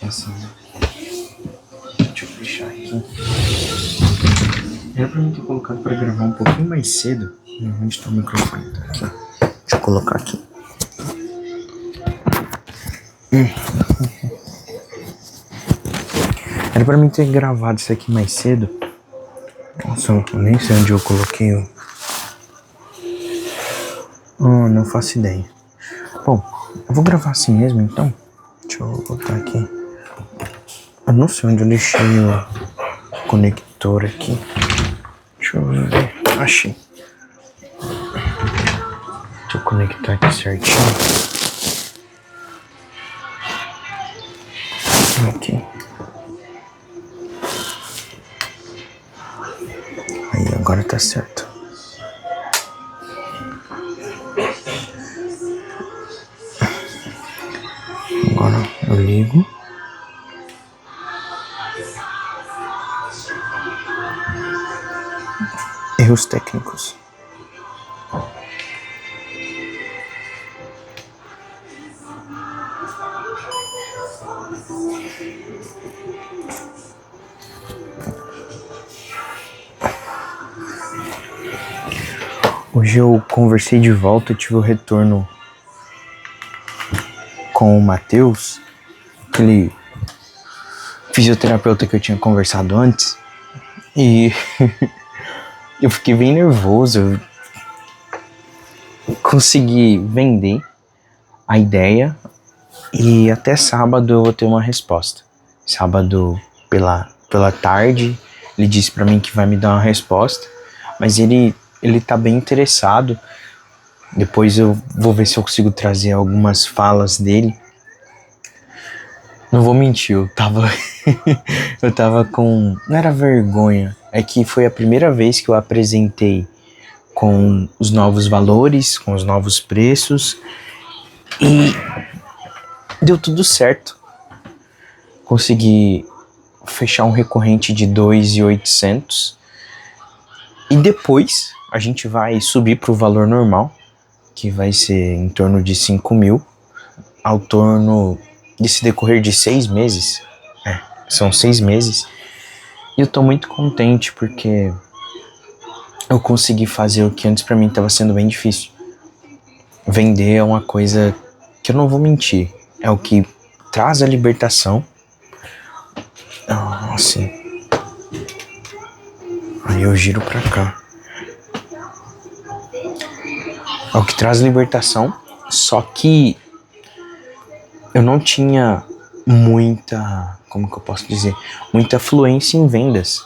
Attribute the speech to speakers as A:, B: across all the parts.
A: Assim, né? Deixa eu fechar aqui. Era pra mim ter colocado pra gravar um pouquinho mais cedo. Onde tá o microfone? Tá aqui. Deixa eu colocar aqui. Era pra mim ter gravado isso aqui mais cedo. Nossa, eu nem sei onde eu coloquei o... não faço ideia. Bom, eu vou gravar assim mesmo, então. Deixa eu botar aqui. Eu não sei onde eu deixei o conector aqui. Deixa eu ver. Achei. Deixa eu conectar aqui certinho. Ok. Aí, agora tá certo. Agora eu ligo. Erros técnicos. Hoje eu conversei de volta, tive o retorno com o Matheus, aquele fisioterapeuta que eu tinha conversado antes, e eu fiquei bem nervoso. Eu consegui vender a ideia e até sábado eu vou ter uma resposta. Sábado pela tarde ele disse pra mim que vai me dar uma resposta, mas ele tá bem interessado. Depois eu vou ver se eu consigo trazer algumas falas dele. Não vou mentir, eu tava com... Não era vergonha, é que foi a primeira vez que eu apresentei com os novos valores, com os novos preços, e deu tudo certo. Consegui fechar um recorrente de 2.800 e depois a gente vai subir para o valor normal, que vai ser em torno de 5.000, ao torno desse decorrer de 6 meses. São 6 meses. E eu tô muito contente porque eu consegui fazer o que antes pra mim tava sendo bem difícil. Vender é uma coisa que eu não vou mentir, é o que traz a libertação. Assim. Aí eu giro pra cá. É o que traz libertação, só que eu não tinha muita, como que eu posso dizer, muita fluência em vendas.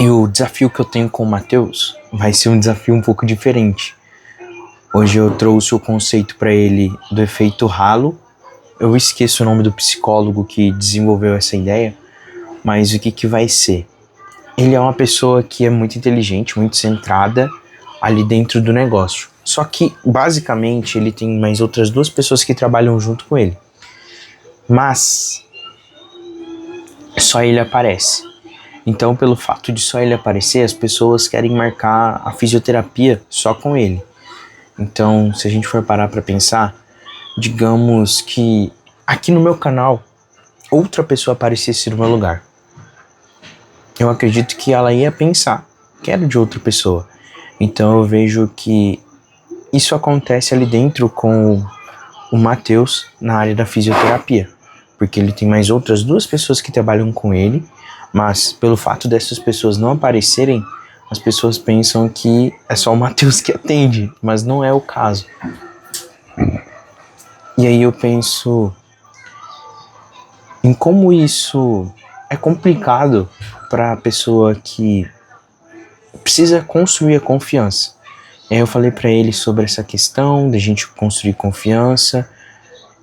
A: E o desafio que eu tenho com o Matheus vai ser um desafio um pouco diferente. Hoje eu trouxe o conceito para ele do efeito halo. Eu esqueço o nome do psicólogo que desenvolveu essa ideia, mas o que vai ser? Ele é uma pessoa que é muito inteligente, muito centrada ali dentro do negócio. Só que, basicamente, ele tem mais outras 2 pessoas que trabalham junto com ele. Mas só ele aparece. Então, pelo fato de só ele aparecer, as pessoas querem marcar a fisioterapia só com ele. Então, se a gente for parar para pensar, digamos que aqui no meu canal, outra pessoa aparecesse no meu lugar. Eu acredito que ela ia pensar, quero de outra pessoa. Então eu vejo que isso acontece ali dentro com o Matheus na área da fisioterapia. Porque ele tem mais outras 2 pessoas que trabalham com ele, mas pelo fato dessas pessoas não aparecerem, as pessoas pensam que é só o Matheus que atende, mas não é o caso. E aí eu penso em como isso é complicado para a pessoa que precisa construir a confiança. E aí eu falei para ele sobre essa questão da gente construir confiança,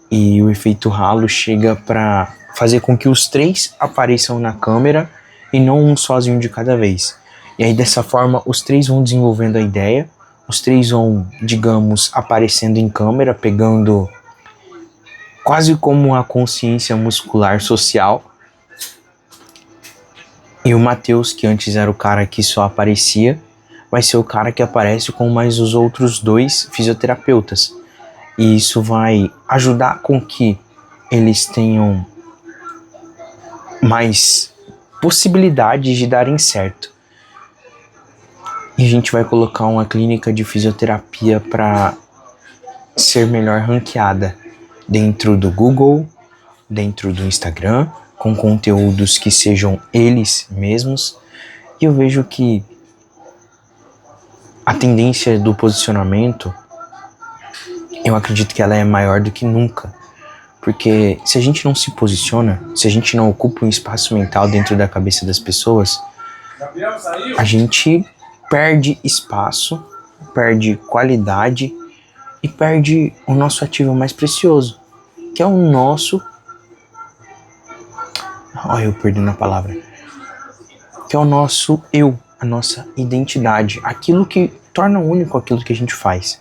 A: e o efeito halo chega para fazer com que os 3 apareçam na câmera e não um sozinho de cada vez. E aí dessa forma os 3 vão desenvolvendo a ideia, os 3 vão, digamos, aparecendo em câmera, pegando quase como a consciência muscular social. E o Matheus, que antes era o cara que só aparecia, vai ser o cara que aparece com mais os outros 2 fisioterapeutas. E isso vai ajudar com que eles tenham mais possibilidades de darem certo. E a gente vai colocar uma clínica de fisioterapia para ser melhor ranqueada dentro do Google, dentro do Instagram, com conteúdos que sejam eles mesmos. E eu vejo que a tendência do posicionamento, eu acredito que ela é maior do que nunca. Porque se a gente não se posiciona, se a gente não ocupa um espaço mental dentro da cabeça das pessoas, a gente perde espaço, perde qualidade e perde o nosso ativo mais precioso, que é o nosso... Olha, eu perdendo a palavra. Que é o nosso eu, a nossa identidade, aquilo que torna único aquilo que a gente faz.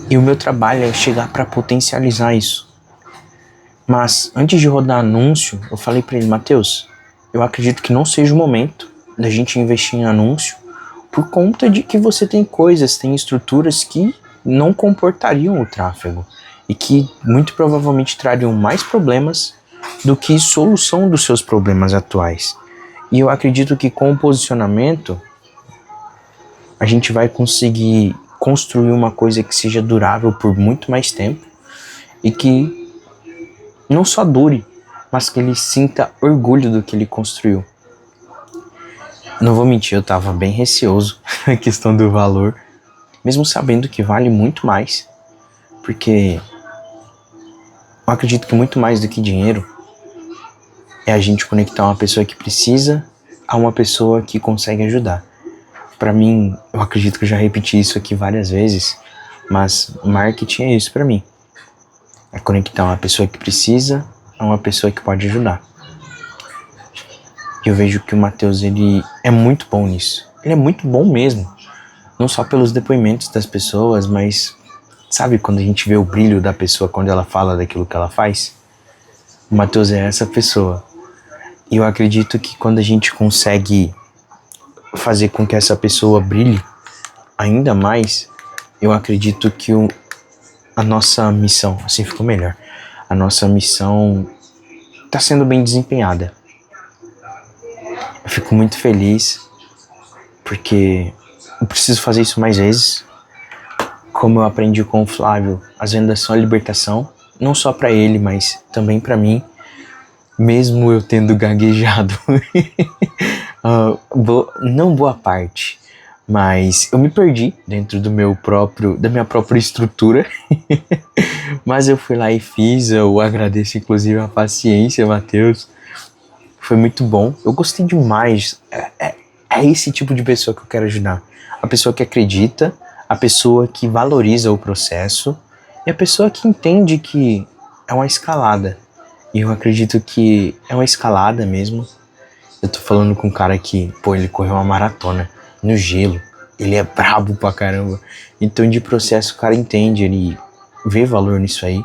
A: E o meu trabalho é chegar para potencializar isso. Mas antes de rodar anúncio, eu falei para ele: Matheus, eu acredito que não seja o momento da gente investir em anúncio por conta de que você tem coisas, tem estruturas que não comportariam o tráfego e que muito provavelmente trariam mais problemas do que solução dos seus problemas atuais. E eu acredito que com o posicionamento a gente vai conseguir construir uma coisa que seja durável por muito mais tempo e que não só dure, mas que ele sinta orgulho do que ele construiu. Não vou mentir, eu tava bem receoso na questão do valor, mesmo sabendo que vale muito mais, porque eu acredito que muito mais do que dinheiro é a gente conectar uma pessoa que precisa a uma pessoa que consegue ajudar. Pra mim, eu acredito que eu já repeti isso aqui várias vezes, mas marketing é isso pra mim. É conectar uma pessoa que precisa a uma pessoa que pode ajudar. E eu vejo que o Matheus, ele é muito bom nisso. Ele é muito bom mesmo. Não só pelos depoimentos das pessoas, mas sabe quando a gente vê o brilho da pessoa quando ela fala daquilo que ela faz? O Matheus é essa pessoa. E eu acredito que quando a gente consegue fazer com que essa pessoa brilhe ainda mais, eu acredito que a nossa missão, assim ficou melhor, a nossa missão está sendo bem desempenhada. Eu fico muito feliz porque eu preciso fazer isso mais vezes. Como eu aprendi com o Flávio, as vendas são a libertação, não só para ele, mas também para mim, mesmo eu tendo gaguejado. Não boa parte, mas eu me perdi dentro da minha própria estrutura. Mas eu fui lá e fiz. Eu agradeço inclusive a paciência, Matheus. Foi muito bom, eu gostei demais. É esse tipo de pessoa que eu quero ajudar. A pessoa que acredita, a pessoa que valoriza o processo e a pessoa que entende que é uma escalada. E eu acredito que é uma escalada mesmo. Eu tô falando com um cara que, ele correu uma maratona no gelo. Ele é brabo pra caramba. Então de processo o cara entende, ele vê valor nisso aí.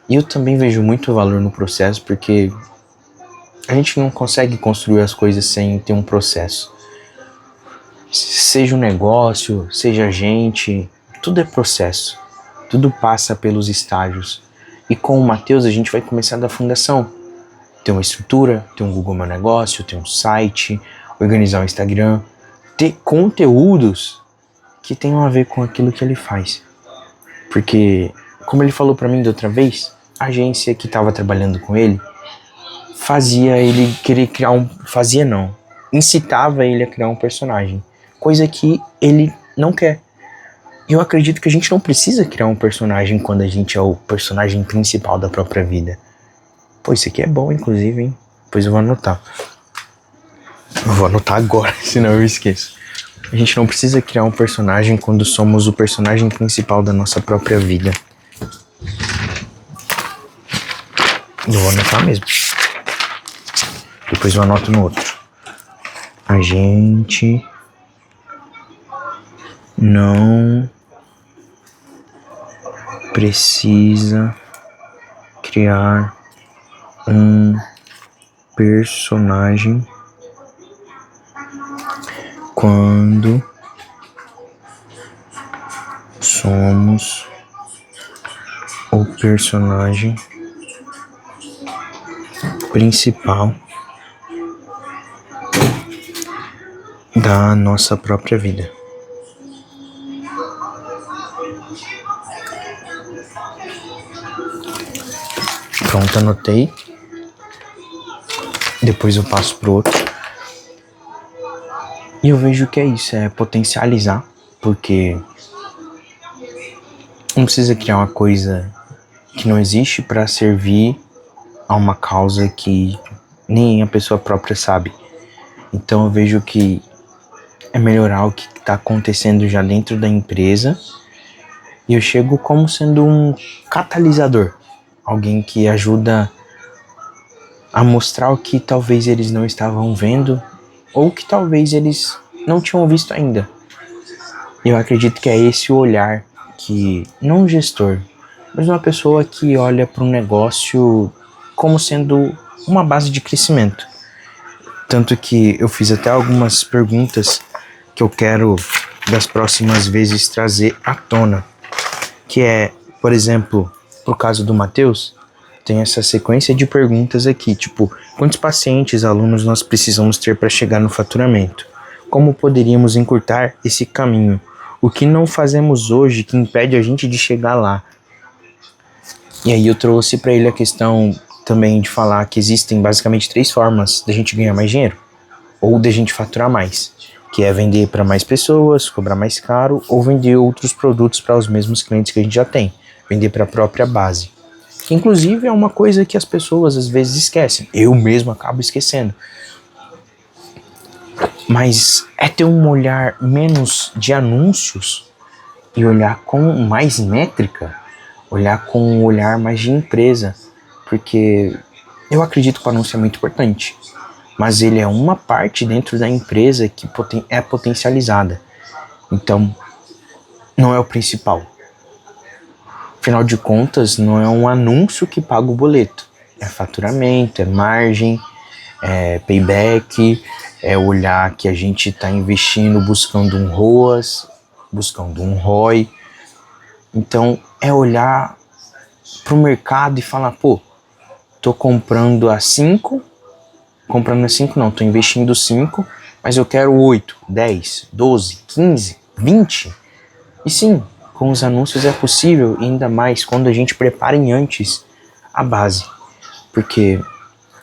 A: E eu também vejo muito valor no processo, porque a gente não consegue construir as coisas sem ter um processo. Seja um negócio, seja a gente, tudo é processo. Tudo passa pelos estágios. E com o Matheus a gente vai começar da fundação. Ter uma estrutura, ter um Google Meu Negócio, ter um site, organizar um Instagram, ter conteúdos que tenham a ver com aquilo que ele faz. Porque, como ele falou pra mim da outra vez, a agência que estava trabalhando com ele fazia ele querer criar incitava ele a criar um personagem, coisa que ele não quer. Eu acredito que a gente não precisa criar um personagem quando a gente é o personagem principal da própria vida. Isso aqui é bom, inclusive, hein? Depois eu vou anotar. Eu vou anotar agora, senão eu esqueço. A gente não precisa criar um personagem quando somos o personagem principal da nossa própria vida. Eu vou anotar mesmo. Depois eu anoto no outro. A gente não precisa criar um personagem quando somos o personagem principal da nossa própria vida. Pronto, anotei. Depois eu passo pro outro. E eu vejo que é isso, é potencializar, porque não precisa criar uma coisa que não existe para servir a uma causa que nem a pessoa própria sabe. Então eu vejo que é melhorar o que está acontecendo já dentro da empresa, e eu chego como sendo um catalisador, alguém que ajuda a mostrar o que talvez eles não estavam vendo, ou que talvez eles não tinham visto ainda. Eu acredito que é esse o olhar que, não um gestor, mas uma pessoa que olha para um negócio como sendo uma base de crescimento. Tanto que eu fiz até algumas perguntas que eu quero das próximas vezes trazer à tona. Que é, por exemplo, pro caso do Matheus, tem essa sequência de perguntas aqui, tipo, quantos pacientes, alunos nós precisamos ter para chegar no faturamento? Como poderíamos encurtar esse caminho? O que não fazemos hoje que impede a gente de chegar lá? E aí eu trouxe para ele a questão também de falar que existem basicamente 3 formas da gente ganhar mais dinheiro, ou da gente faturar mais, que é vender para mais pessoas, cobrar mais caro, ou vender outros produtos para os mesmos clientes que a gente já tem, vender para a própria base. Que inclusive é uma coisa que as pessoas às vezes esquecem, eu mesmo acabo esquecendo. Mas é ter um olhar menos de anúncios e olhar com mais métrica, olhar com um olhar mais de empresa, porque eu acredito que o anúncio é muito importante, mas ele é uma parte dentro da empresa que é potencializada. Então, não é o principal. Afinal de contas, não é um anúncio que paga o boleto. É faturamento, é margem, é payback, é olhar que a gente está investindo buscando um ROAS, buscando um ROI. Então, é olhar para o mercado e falar, pô, tô comprando a 5, tô investindo 5, mas eu quero 8, 10, 12, 15, 20. E sim, com os anúncios é possível, e ainda mais quando a gente prepara em antes a base. Porque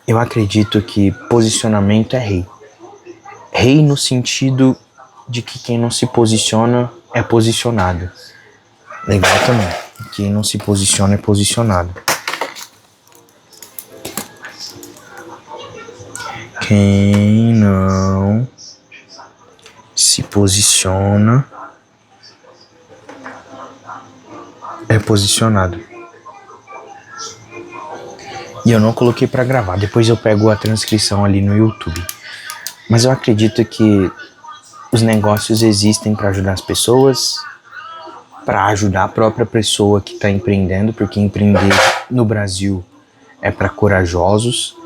A: eu acredito que posicionamento é rei. Rei no sentido de que quem não se posiciona é posicionado. Legal também. Quem não se posiciona é posicionado. Quem não se posiciona é posicionado. E eu não coloquei pra gravar, depois eu pego a transcrição ali no YouTube. Mas eu acredito que os negócios existem para ajudar as pessoas, para ajudar a própria pessoa que está empreendendo, porque empreender no Brasil é para corajosos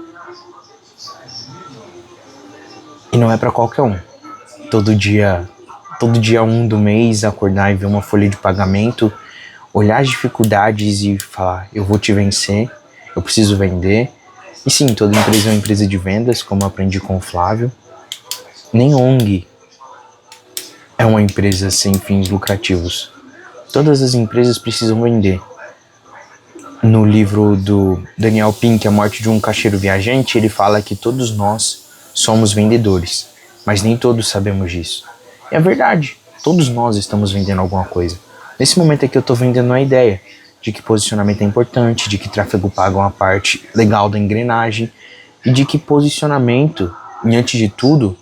A: e não é para qualquer um. Todo dia 1 do mês acordar e ver uma folha de pagamento, olhar as dificuldades e falar, eu vou te vencer, eu preciso vender. E sim, toda empresa é uma empresa de vendas, como eu aprendi com o Flávio. Nem ONG é uma empresa sem fins lucrativos. Todas as empresas precisam vender. No livro do Daniel Pink, A Morte de um Caixeiro Viajante, ele fala que todos nós somos vendedores, mas nem todos sabemos disso. E é verdade, todos nós estamos vendendo alguma coisa. Nesse momento aqui eu estou vendendo a ideia de que posicionamento é importante, de que tráfego paga uma parte legal da engrenagem, e de que posicionamento, e antes de tudo,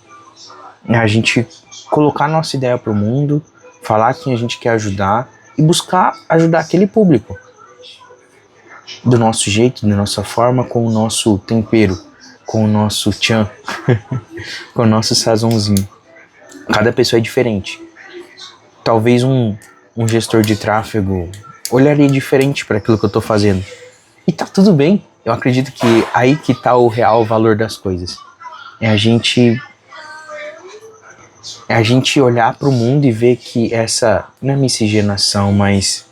A: é a gente colocar nossa ideia para o mundo, falar quem a gente quer ajudar e buscar ajudar aquele público. Do nosso jeito, da nossa forma, com o nosso tempero, com o nosso tchan, com o nosso sazonzinho. Cada pessoa é diferente. Talvez um gestor de tráfego olharia diferente para aquilo que eu estou fazendo. E tá tudo bem. Eu acredito que aí que tá o real valor das coisas. É a gente olhar para o mundo e ver que essa, não é miscigenação, mas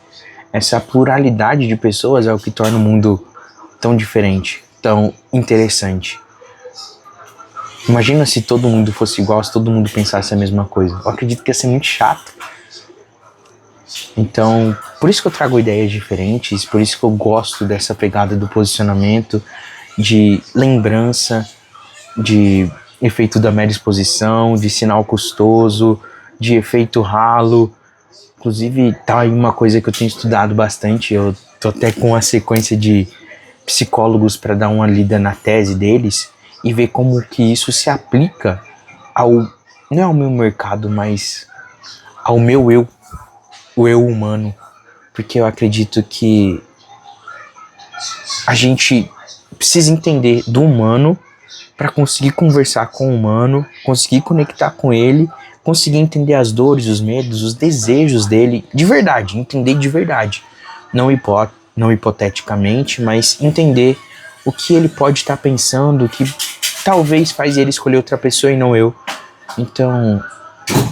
A: essa pluralidade de pessoas é o que torna o mundo tão diferente. tão interessante. Imagina se todo mundo fosse igual, se todo mundo pensasse a mesma coisa. Eu acredito que ia ser muito chato. Então, por isso que eu trago ideias diferentes, por isso que eu gosto dessa pegada do posicionamento, de lembrança, de efeito da mera exposição, de sinal custoso, de efeito halo. Inclusive, tá aí uma coisa que eu tenho estudado bastante, eu tô até com uma sequência de psicólogos para dar uma lida na tese deles e ver como que isso se aplica não ao meu mercado, mas ao meu eu, o eu humano, porque eu acredito que a gente precisa entender do humano para conseguir conversar com o humano, conseguir conectar com ele, conseguir entender as dores, os medos, os desejos dele de verdade, entender de verdade, não hipoteticamente, mas entender o que ele pode estar pensando, o que talvez faz ele escolher outra pessoa e não eu. Então,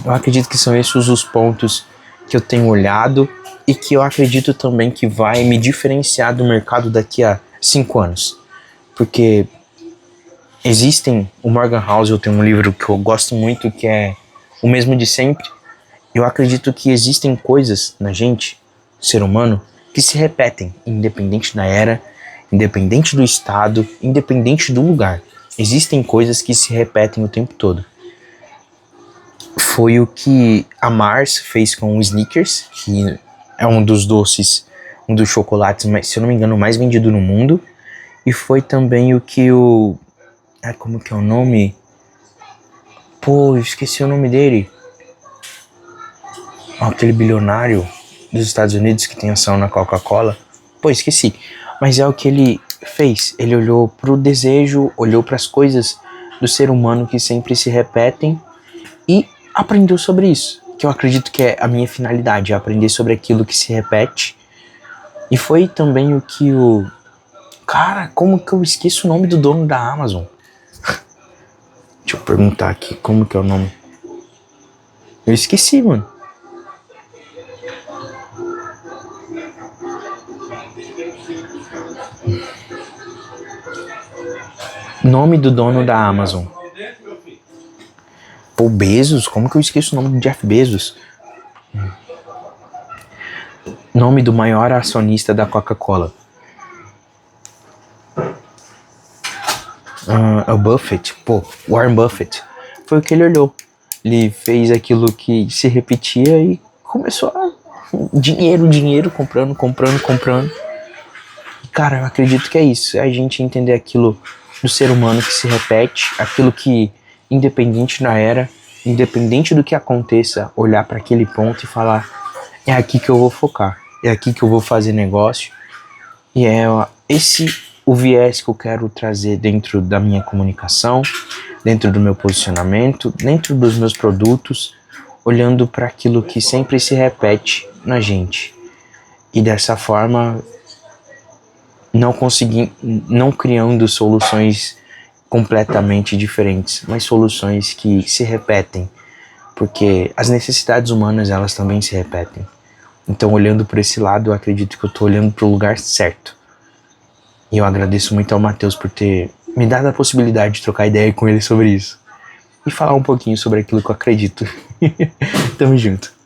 A: eu acredito que são esses os pontos que eu tenho olhado e que eu acredito também que vai me diferenciar do mercado daqui a 5 anos. Porque o Morgan Housel tem um livro que eu gosto muito, que é O Mesmo de Sempre. Eu acredito que existem coisas na gente, ser humano, que se repetem, independente da era, independente do estado, independente do lugar. Existem coisas que se repetem o tempo todo. Foi o que a Mars fez com o Snickers, que é um dos doces, um dos chocolates, se eu não me engano, mais vendido no mundo. E foi também o que como que é o nome? Pô, eu esqueci o nome dele. Aquele bilionário dos Estados Unidos que tem ação na Coca-Cola. Pô, esqueci. Mas é o que ele fez. Ele olhou pro desejo, olhou para as coisas do ser humano que sempre se repetem e aprendeu sobre isso. Que eu acredito que é a minha finalidade, é aprender sobre aquilo que se repete. E foi também o que Cara, como que eu esqueço o nome do dono da Amazon? Deixa eu perguntar aqui, como que é o nome? Eu esqueci, mano. Nome do dono da Amazon. Pô, Bezos? Como que eu esqueço o nome do Jeff Bezos? Nome do maior acionista da Coca-Cola. O Buffett. Pô, Warren Buffett. Foi o que ele olhou. Ele fez aquilo que se repetia e começou a... Dinheiro, comprando. E, cara, eu acredito que é isso. É a gente entender aquilo do ser humano que se repete, aquilo que, independente da era, independente do que aconteça, olhar para aquele ponto e falar: é aqui que eu vou focar, é aqui que eu vou fazer negócio. E é esse o viés que eu quero trazer dentro da minha comunicação, dentro do meu posicionamento, dentro dos meus produtos, olhando para aquilo que sempre se repete na gente. E dessa forma, não criando soluções completamente diferentes, mas soluções que se repetem, porque as necessidades humanas, elas também se repetem. Então, olhando por esse lado, eu acredito que eu estou olhando para o lugar certo. E eu agradeço muito ao Matheus por ter me dado a possibilidade de trocar ideia com ele sobre isso. E falar um pouquinho sobre aquilo que eu acredito. Tamo junto.